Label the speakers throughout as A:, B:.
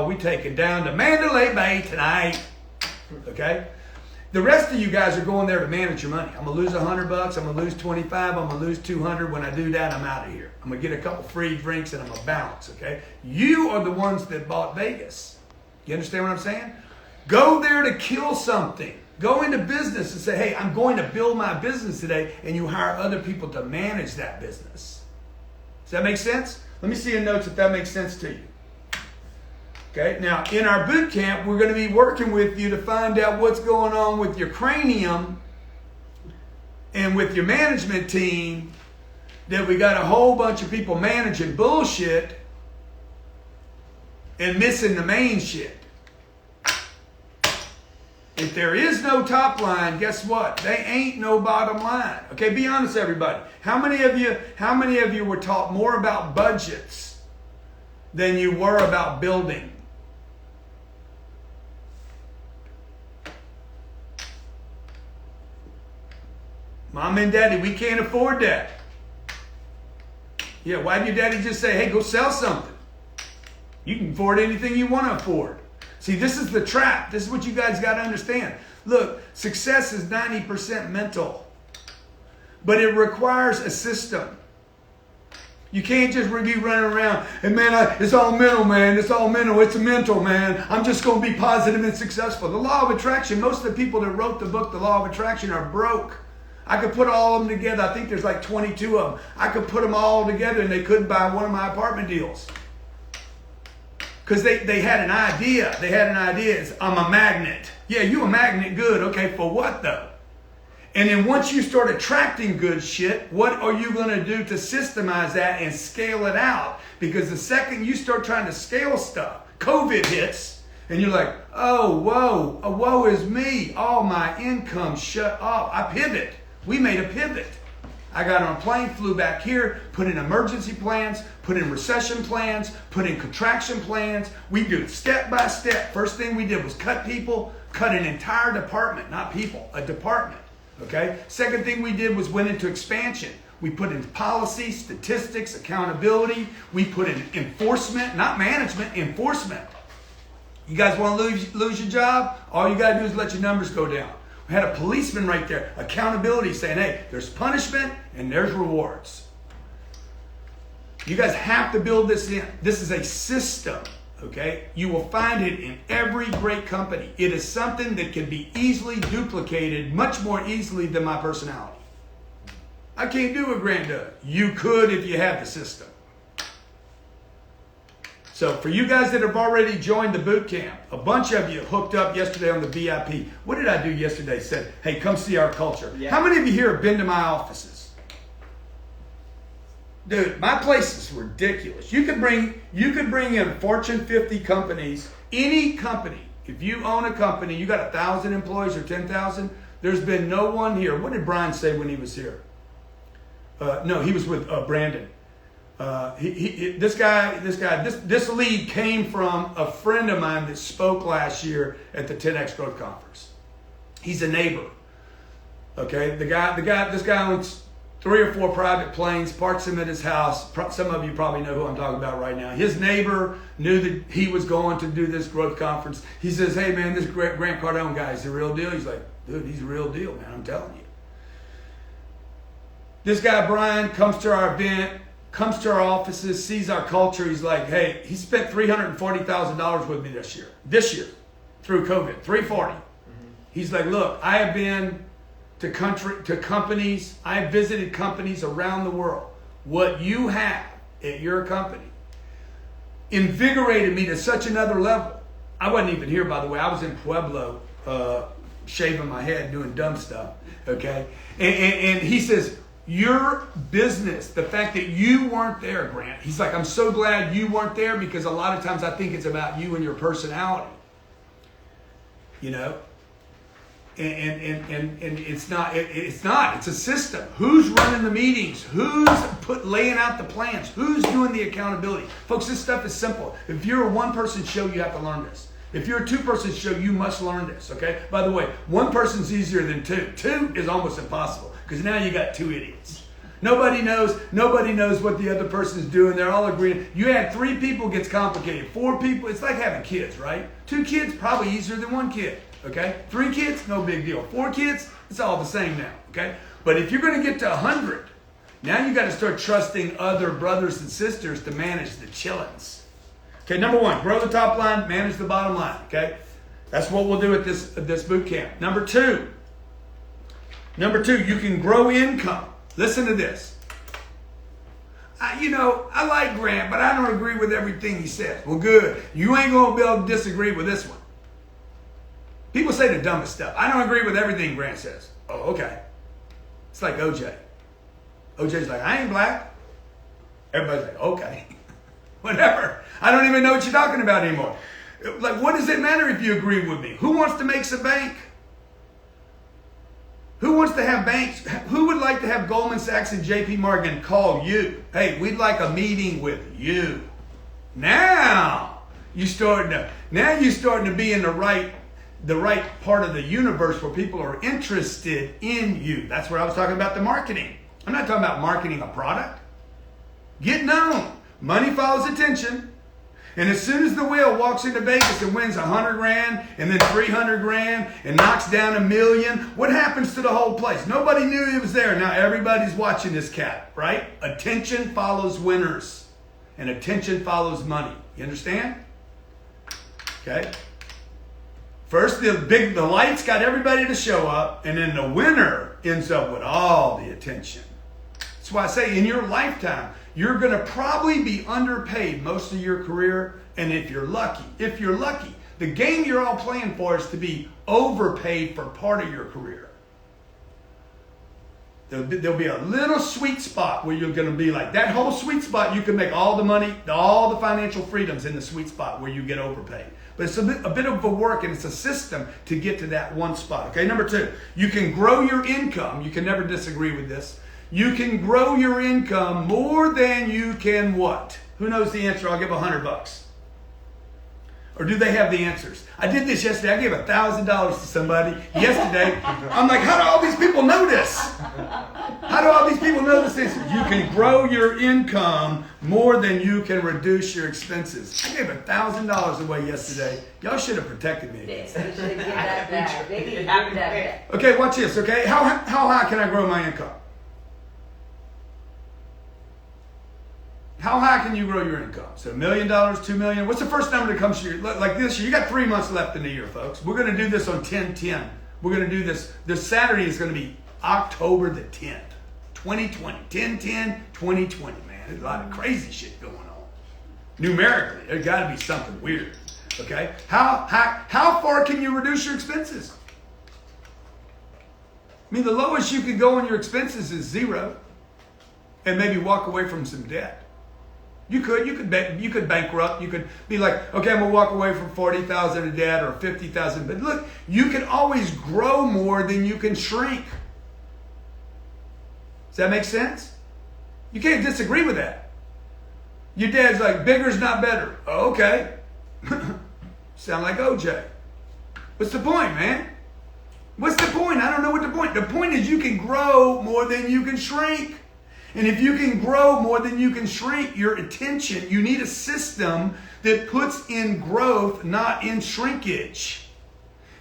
A: We taking down to Mandalay Bay tonight, okay? The rest of you guys are going there to manage your money. I'm gonna lose $100, I'm gonna lose 25, I'm gonna lose 200. When I do that, I'm out of here. I'm gonna get a couple free drinks and I'm gonna bounce, okay? You are the ones that bought Vegas. You understand what I'm saying? Go there to kill something. Go into business and say, hey, I'm going to build my business today, and you hire other people to manage that business. Does that make sense? Let me see in notes if that makes sense to you. Okay, now in our boot camp, we're going to be working with you to find out what's going on with your cranium and with your management team, that we got a whole bunch of people managing bullshit and missing the main shit. If there is no top line, guess what? They ain't no bottom line. Okay, be honest, everybody. How many of you were taught more about budgets than you were about building? Mom and Daddy, we can't afford that. Yeah, why did your daddy just say, hey, go sell something? You can afford anything you want to afford. See, this is the trap. This is what you guys got to understand. Look, success is 90% mental, but it requires a system. You can't just be running around and, man, it's all mental, man. It's all mental. It's mental, man. I'm just going to be positive and successful. The law of attraction, most of the people that wrote the book, The Law of Attraction, are broke. I could put all of them together. I think there's like 22 of them. I could put them all together and they couldn't buy one of my apartment deals. Because they had an idea. They had an idea. It's, I'm a magnet. Yeah, you a magnet, good. Okay, for what though? And then once you start attracting good shit, what are you going to do to systemize that and scale it out? Because the second you start trying to scale stuff, COVID hits, and you're like, oh, whoa, woe is me. All my income shut off. I pivot. We made a pivot. I got on a plane, flew back here, put in emergency plans, put in recession plans, put in contraction plans. We do it step by step. First thing we did was cut people, cut an entire department, not people, a department. Okay? Second thing we did was went into expansion. We put in policy, statistics, accountability. We put in enforcement, not management, enforcement. You guys want to lose your job? All you got to do is let your numbers go down. We had a policeman right there, accountability, saying, hey, there's punishment and there's rewards. You guys have to build this in. This is a system, okay? You will find it in every great company. It is something that can be easily duplicated, much more easily than my personality. I can't do what Grant does. You could if you have the system. So for you guys that have already joined the boot camp, a bunch of you hooked up yesterday on the VIP. What did I do yesterday? Said, hey, come see our culture. Yeah. How many of you here have been to my offices? Dude, my place is ridiculous. You could bring in Fortune 50 companies, any company. If you own a company, you got 1,000 employees or 10,000. There's been no one here. What did Brian say when he was here? No, he was with Brandon. This lead came from a friend of mine that spoke last year at the 10X Growth Conference. He's a neighbor. Okay, this guy owns 3 or 4 private planes, parks them at his house. Some of you probably know who I'm talking about right now. His neighbor knew that he was going to do this growth conference. He says, hey man, this Grant Cardone guy is the real deal. He's like, dude, he's the real deal, man, I'm telling you. This guy, Brian, comes to our event, comes to our offices, sees our culture. He's like, hey, he spent $340,000 with me this year, through COVID, $340. Mm-hmm. He's like, look, I have been to companies, I have visited companies around the world. What you have at your company invigorated me to such another level. I wasn't even here, by the way. I was in Pueblo, shaving my head, doing dumb stuff, okay? And he says, your business, the fact that you weren't there, Grant, he's like, I'm so glad you weren't there, because a lot of times I think it's about you and your personality, you know? And it's not, it's a system. Who's running the meetings? Who's laying out the plans? Who's doing the accountability? Folks, this stuff is simple. If you're a one-person show, you have to learn this. If you're a 2-person show, you must learn this, okay? By the way, 1 person's easier than 2. 2 is almost impossible, because now you got 2 idiots. Nobody knows what the other person's doing. They're all agreeing. You had 3 people, gets complicated. 4 people, it's like having kids, right? 2 kids, probably easier than 1 kid, okay? 3 kids, no big deal. 4 kids, it's all the same now, okay? But if you're going to get to 100, now you got to start trusting other brothers and sisters to manage the chillins. Okay, number 1, grow the top line, manage the bottom line, okay? That's what we'll do at this boot camp. Number 2, you can grow income. Listen to this. I like Grant, but I don't agree with everything he says. Well, good. You ain't going to be able to disagree with this one. People say the dumbest stuff. I don't agree with everything Grant says. Oh, okay. It's like OJ. OJ's like, I ain't black. Everybody's like, okay. Whatever. I don't even know what you're talking about anymore. Like, what does it matter if you agree with me? Who wants to make some bank? Who wants to have banks? Who would like to have Goldman Sachs and JP Morgan call you? Hey, we'd like a meeting with you. Now you're starting to be in the right part of the universe where people are interested in you. That's where I was talking about the marketing. I'm not talking about marketing a product. Get known. Money follows attention. And as soon as the whale walks into Vegas and wins 100 grand and then 300 grand and knocks down $1 million, what happens to the whole place? Nobody knew he was there. Now everybody's watching this cat, right? Attention follows winners and attention follows money. You understand? Okay. First, the lights got everybody to show up, and then the winner ends up with all the attention. That's why I say in your lifetime, you're going to probably be underpaid most of your career, and if you're lucky, the game you're all playing for is to be overpaid for part of your career. There'll be a little sweet spot where you're going to be like, that whole sweet spot, you can make all the money, all the financial freedoms in the sweet spot where you get overpaid. But it's a bit of a work, and it's a system to get to that one spot. Okay, number 2, you can grow your income. You can never disagree with this. You can grow your income more than you can what? Who knows the answer? I'll give $100. Or do they have the answers? I did this yesterday. I gave $1,000 to somebody yesterday. I'm like, how do all these people know this? How do all these people know this answer? You can grow your income more than you can reduce your expenses. I gave $1,000 away yesterday. Y'all should have protected me against that.
B: They should give that back. They need to give that back.
A: Okay, watch this, okay? How high can I grow my income? How high can you grow your income? So $1 million, $2 million. What's the first number that comes to you? Like this year, you got 3 months left in the year, folks. We're going to do this on 10/10. We're going to do this. This Saturday is going to be October the 10th, 2020. 10/10/2020, man. There's a lot of crazy shit going on. Numerically, there's got to be something weird. Okay? How far can you reduce your expenses? I mean, the lowest you could go on your expenses is 0, and maybe walk away from some debt. You could bankrupt. You could be like, okay, I'm gonna walk away from $40,000 of debt or $50,000. But look, you can always grow more than you can shrink. Does that make sense? You can't disagree with that. Your dad's like, bigger's not better. Oh, okay. Sound like OJ. What's the point, man? What's the point? I don't know what the point. The point is you can grow more than you can shrink. And if you can grow more than you can shrink your attention, you need a system that puts in growth, not in shrinkage.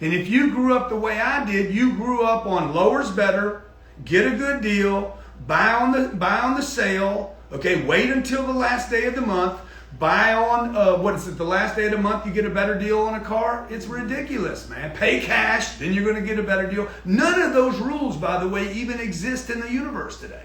A: And if you grew up the way I did, you grew up on lower's better, get a good deal, buy on the sale, okay, wait until the last day of the month, buy on, the last day of the month you get a better deal on a car? It's ridiculous, man. Pay cash, then you're going to get a better deal. None of those rules, by the way, even exist in the universe today.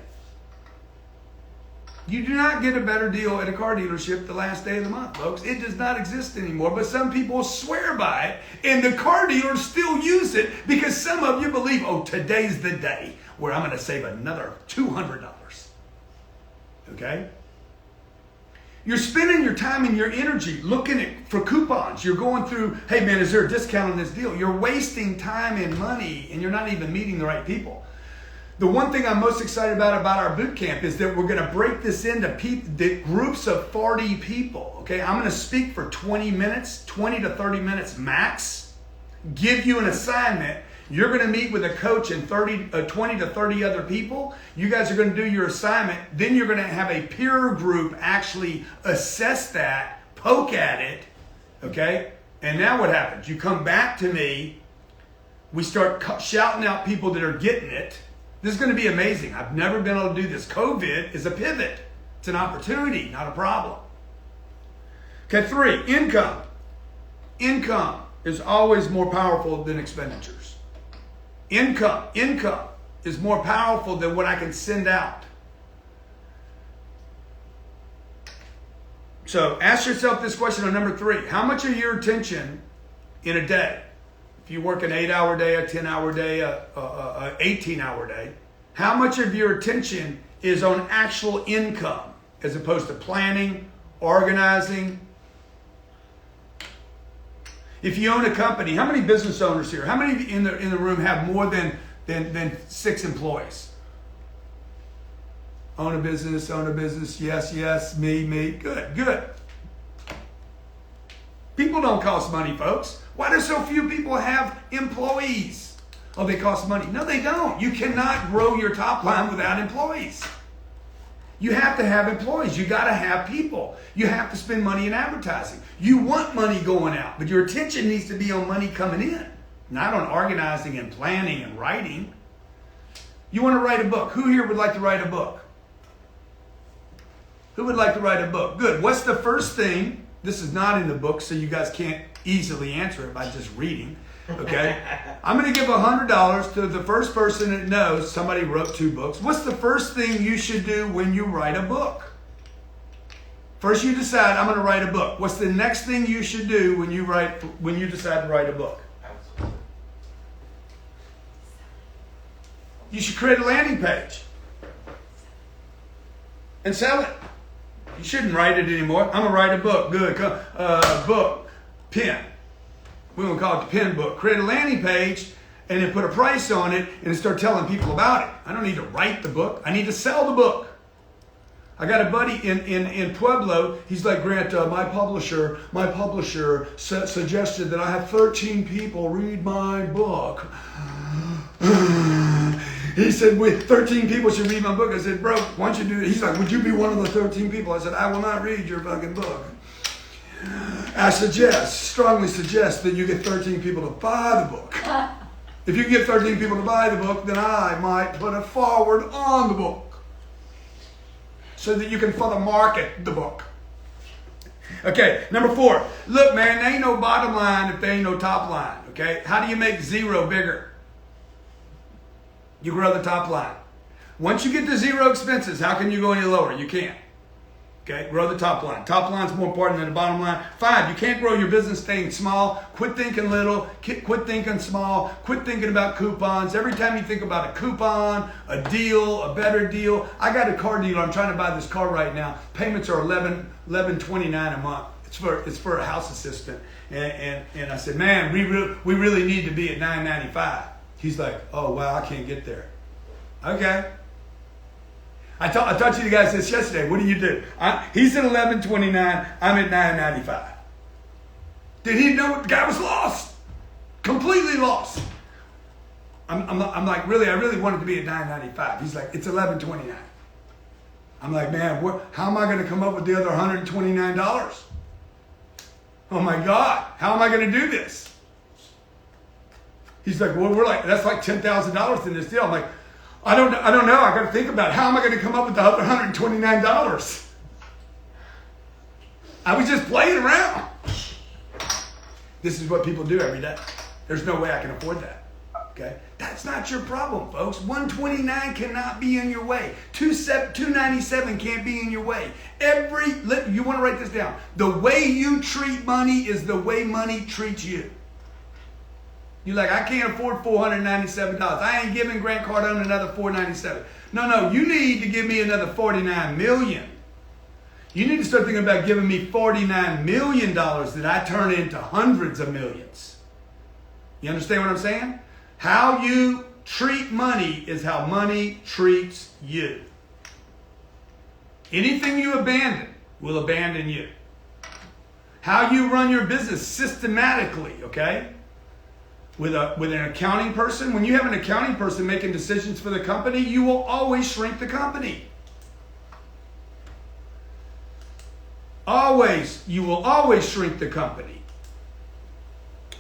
A: You do not get a better deal at a car dealership the last day of the month, folks. It does not exist anymore, but some people swear by it, and the car dealers still use it because some of you believe, oh, today's the day where I'm going to save another $200. Okay? You're spending your time and your energy looking for coupons. You're going through, hey man, is there a discount on this deal? You're wasting time and money, and you're not even meeting the right people. The one thing I'm most excited about our boot camp is that we're going to break this into groups of 40 people. Okay, I'm going to speak for 20 minutes, 20 to 30 minutes max. Give you an assignment. You're going to meet with a coach and 20 to 30 other people. You guys are going to do your assignment. Then you're going to have a peer group actually assess that, poke at it, okay? And now what happens? You come back to me. We start shouting out people that are getting it. This is going to be amazing. I've never been able to do this. COVID is a pivot. It's an opportunity, not a problem. Okay, 3, income. Income is always more powerful than expenditures. Income is more powerful than what I can send out. So ask yourself this question on number 3. How much of your attention in a day, if you work an 8-hour day, a 10-hour day, a 18-hour day, how much of your attention is on actual income as opposed to planning, organizing? If you own a company, how many business owners here? How many in the room have more than 6 employees? Own a business, yes, me, good. People don't cost money, folks. Why do so few people have employees? Oh, they cost money. No, they don't. You cannot grow your top line without employees. You have to have employees. You got to have people. You have to spend money in advertising. You want money going out, but your attention needs to be on money coming in, not on organizing and planning and writing. You want to write a book. Who here would like to write a book? Who would like to write a book? Good. What's the first thing? This is not in the book, so you guys can't easily answer it by just reading. Okay? I'm going to give $100 to the first person that knows somebody wrote 2 books. What's the first thing you should do when you write a book? First you decide, I'm going to write a book. What's the next thing you should do when you decide to write a book? You should create a landing page and sell it. You shouldn't write it anymore. I'm going to write a book. Good. Book. Pen. We're going to call it the pen book. Create a landing page and then put a price on it and start telling people about it. I don't need to write the book. I need to sell the book. I got a buddy in Pueblo. He's like, Grant, my publisher suggested that I have 13 people read my book. He said, 13 people should read my book. I said, bro, why don't you do it? He's like, would you be one of the 13 people? I said, I will not read your fucking book. I strongly suggest that you get 13 people to buy the book. If you get 13 people to buy the book, then I might put a forward on the book so that you can further market the book. Okay, number 4. Look, man, there ain't no bottom line if there ain't no top line. Okay, how do you make 0 bigger? You grow the top line. Once you get to 0 expenses, how can you go any lower? You can't. Okay, grow the top line. Top line's more important than the bottom line. 5, you can't grow your business staying small. Quit thinking little. Quit thinking small. Quit thinking about coupons. Every time you think about a coupon, a deal, a better deal. I got a car dealer. I'm trying to buy this car right now. Payments are $11.29 a month. It's for a house assistant. And I said, man, we really need to be at $9.95. He's like, oh wow, I can't get there. Okay. I taught you guys this yesterday. What do you do? He's at $11.29. I'm at $9.95. Did he know the guy was lost? Completely lost. I'm like, really? I really wanted to be at $9.95. He's like, it's $11.29. I'm like, man, how am I going to come up with the other $129? Oh my God, how am I going to do this? He's like, well, that's like $10,000 in this deal. I'm like, I don't know. I got to think about it. How am I going to come up with the other $129? I was just playing around. This is what people do every day. There's no way I can afford that. Okay, that's not your problem, folks. $129 cannot be in your way. $297 can't be in your way. You want to write this down. The way you treat money is the way money treats you. You're like, I can't afford $497. I ain't giving Grant Cardone another $497. No, you need to give me another $49 million. You need to start thinking about giving me $49 million that I turn into hundreds of millions. You understand what I'm saying? How you treat money is how money treats you. Anything you abandon will abandon you. How you run your business systematically, okay? with an accounting person, when you have an accounting person making decisions for the company, you will always shrink the company. You will always shrink the company.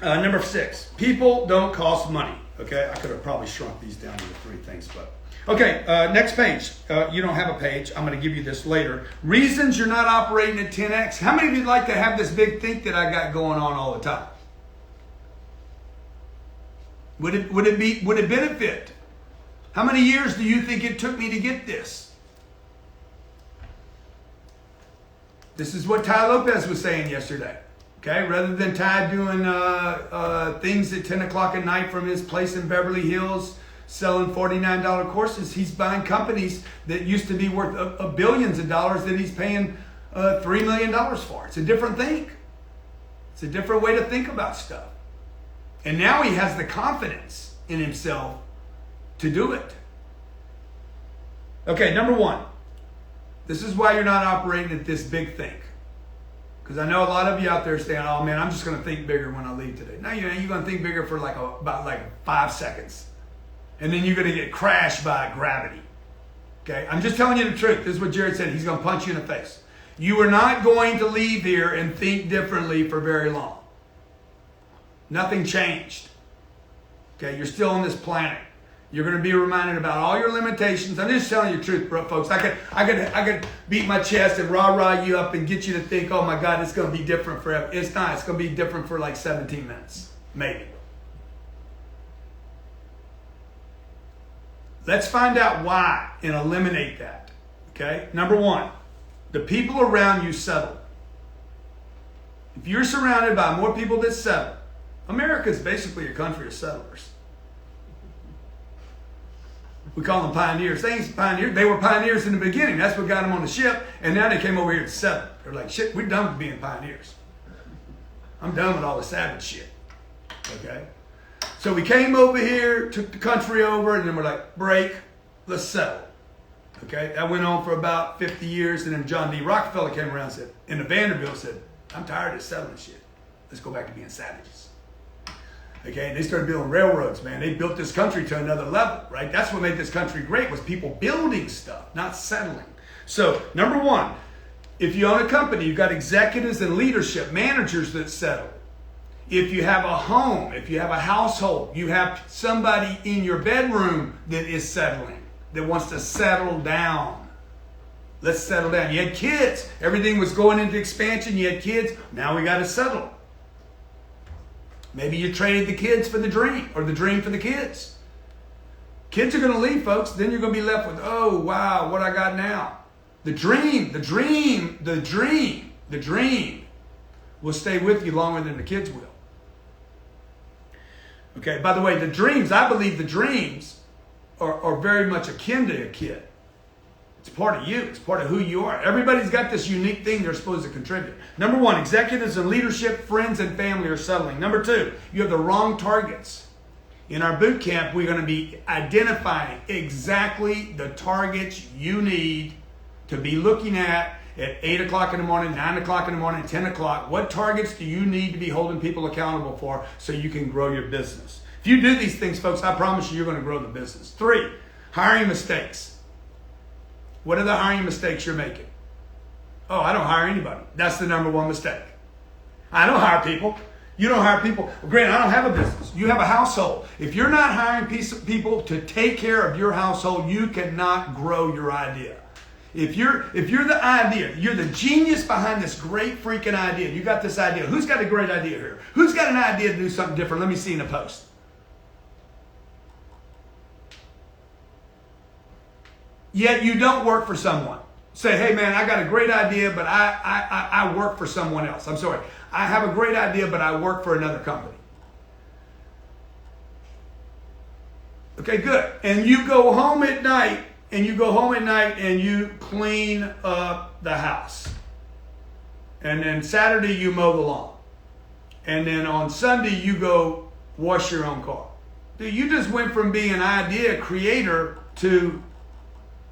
A: Number 6, people don't cost money. Okay, I could have probably shrunk these down into 3 things, but okay. Next page. You don't have a page. I'm going to give you this later. Reasons you're not operating at 10x. How many of you like to have this big think that I got going on all the time? Would it benefit? How many years do you think it took me to get this? This is what Ty Lopez was saying yesterday. Okay, rather than Ty doing things at 10 o'clock at night from his place in Beverly Hills, selling $49 courses, he's buying companies that used to be worth billions of dollars that he's paying $3 million for. It's a different thing. It's a different way to think about stuff. And now he has the confidence in himself to do it. Okay, number 1. This is why you're not operating at this big think. Because I know a lot of you out there saying, oh man, I'm just going to think bigger when I leave today. No, you're going to think bigger for about 5 seconds. And then you're going to get crashed by gravity. Okay, I'm just telling you the truth. This is what Jared said. He's going to punch you in the face. You are not going to leave here and think differently for very long. Nothing changed. Okay, you're still on this planet. You're going to be reminded about all your limitations. I'm just telling you the truth, bro, folks. I could beat my chest and rah-rah you up and get you to think, oh my God, it's going to be different forever. It's not. It's going to be different for like 17 minutes, maybe. Let's find out why and eliminate that. Okay, number 1, the people around you settle. If you're surrounded by more people that settle, America is basically a country of settlers. We call them pioneers. They ain't pioneers. They were pioneers in the beginning. That's what got them on the ship. And now they came over here to settle. They're like, shit, we're done with being pioneers. I'm done with all the savage shit. Okay? So we came over here, took the country over, and then we're like, break, let's settle. Okay? That went on for about 50 years. And then John D. Rockefeller came around and said, and the Vanderbilt said, I'm tired of settling shit. Let's go back to being savages. Okay, and they started building railroads, man. They built this country to another level, right? That's what made this country great, was people building stuff, not settling. So, number 1, if you own a company, you've got executives and leadership, managers that settle. If you have a home, if you have a household, you have somebody in your bedroom that is settling, that wants to settle down. Let's settle down. You had kids. Everything was going into expansion. You had kids. Now we got to settle. Maybe you traded the kids for the dream, or the dream for the kids. Kids are going to leave, folks. Then you're going to be left with, oh, wow, what I got now? The dream will stay with you longer than the kids will. Okay, by the way, I believe the dreams are very much akin to a kid. It's part of you. It's part of who you are. Everybody's got this unique thing they're supposed to contribute. Number 1, executives and leadership, friends and family are settling. Number 2, you have the wrong targets. In our boot camp, we're going to be identifying exactly the targets you need to be looking at 8 o'clock in the morning, 9 o'clock in the morning, 10 o'clock. What targets do you need to be holding people accountable for so you can grow your business? If you do these things, folks, I promise you're going to grow the business. 3, hiring mistakes. What are the hiring mistakes you're making? Oh, I don't hire anybody. That's the number 1 mistake. I don't hire people. You don't hire people. Grant, I don't have a business. You have a household. If you're not hiring people to take care of your household, you cannot grow your idea. If you're the idea, you're the genius behind this great freaking idea. You got this idea. Who's got a great idea here? Who's got an idea to do something different? Let me see in the post. Yet you don't work for someone. Say, hey man, I got a great idea, but I work for someone else. I'm sorry. I have a great idea, but I work for another company. Okay, good. And you go home at night, and you clean up the house. And then Saturday you mow the lawn. And then on Sunday you go wash your own car. Dude, you just went from being an idea creator to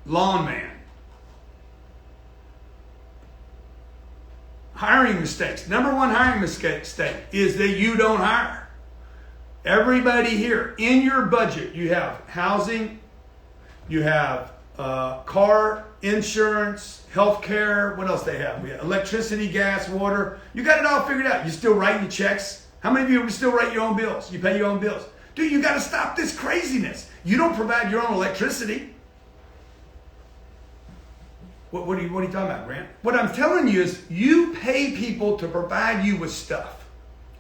A: lawn man. Hiring mistakes. Number 1 hiring mistake is that you don't hire. Everybody here, in your budget, you have housing, you have car insurance, healthcare. What else they have? We have electricity, gas, water. You got it all figured out. You still writing your checks? How many of you still write your own bills? You pay your own bills. Dude, you got to stop this craziness. You don't provide your own electricity. What are you talking about, Grant? What I'm telling you is you pay people to provide you with stuff.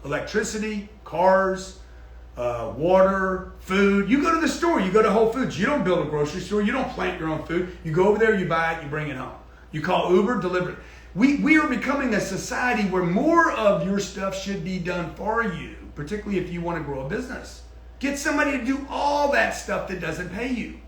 A: Electricity, cars, water, food. You go to the store, you go to Whole Foods. You don't build a grocery store. You don't plant your own food. You go over there, you buy it, you bring it home. You call Uber, deliver it. We are becoming a society where more of your stuff should be done for you, particularly if you want to grow a business. Get somebody to do all that stuff that doesn't pay you.